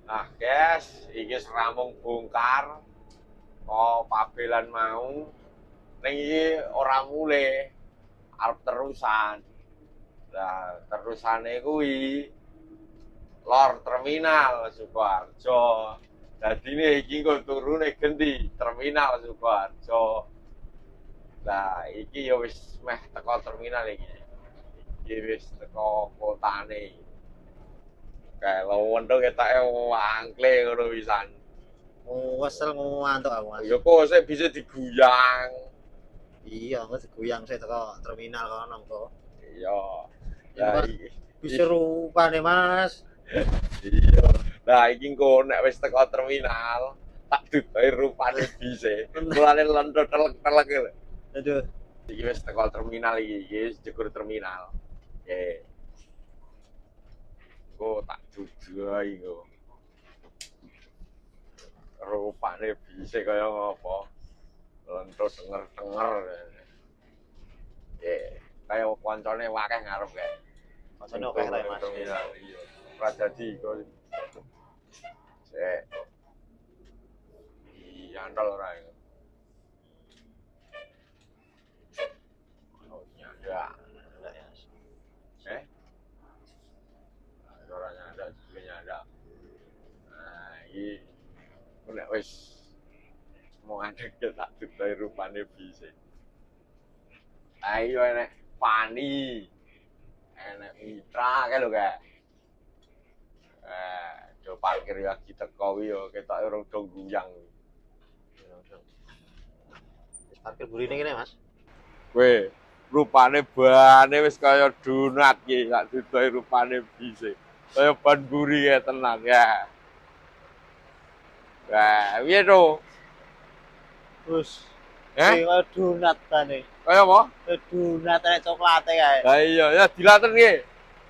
Nah, guys, iki seramung bongkar. Oh, pabelan mau. Ning iki ora mulai. Arep terusan. Nah, terusane kuwi lor terminal Sukoharjo. Dadine iki engko turune gendi terminal Sukoharjo. Lah, iki ya wis meh teko terminal iki. Iki wis teko kotane. Kayak lowendho ketoke wangkle ngono pisan. Wesel ngantuk aku, Mas. Ya kok sik bisa diguyang. Iya, engko digoyang sik teko terminal kono engko. Iya. Ya Lah Mas, bisa rupane, Mas. iya. Lah iki engko nek wis teko terminal, tak dudohi rupane bise. Mulane lentho telek-telek lho. Aduh, Iki wis teko terminal iki wis jegur terminal. Oke. Engko tak dudohi engko. Rupane bise kaya ngopo. Lentho denger-denger. Kaya koncone wakeh ngarep kae. rasane akeh ta, Mas. Terminal iya. Ora dadi kok. Sik. Iya, antol ora iku. Oh, nyanda. Enggak ya, Mas. Eh? Ora nyanda, juga nyanda. Nah, iki nek wis mau ngadeg tak dudohi rupane bise. Ayo enek Pani. Enek Mitra kae lho kae. Do parkir lagi teko kuwi yo ketoke urung do guyang. Wis parkir burine kene, Mas. Kowe rupane bane wis kaya donat iki, tak dudohi rupane bise. Kaya ban buri ya tenan ya. Wah, piye to? Terus Eh? kaya donat tane. Kaya apa? Kaya donat nek coklate kae. Lah iya, ya dilaten nggih.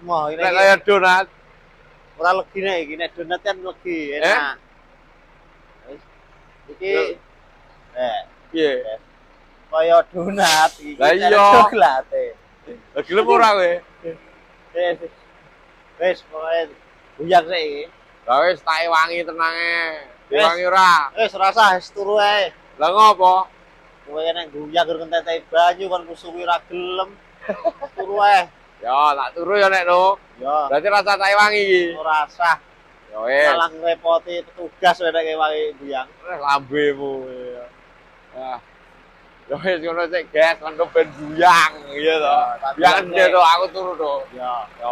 Moh, ini Nek kaya donat. ora legi nek iki, nek donat kan legi, enak. Wis. Iki Piye? kaya donat iki. Lah iya. Coklate. Lah gelem ora kowe? Wis. Wis, pokoke buyang sik iki. Lah wis tak wangi tenange. Diwangi ora? Wis rasa wis turu ae. Lah ngopo? Kowe nek guyang gur kentetehi banyu kon kusuwi ora gelem. Turu ae. Ya, tak turu ya nek no. Ya, Berarti rasa tak wangi iki. ora sah. Ya wis. Malah ngrepoti petugas kowe nek wangi guyang. Lambemu. Ah. Ya wis ngono sik, guys, kan ben buyang gitu to. Ya, tak Biar buyang, to aku turu to. Ya. Ya.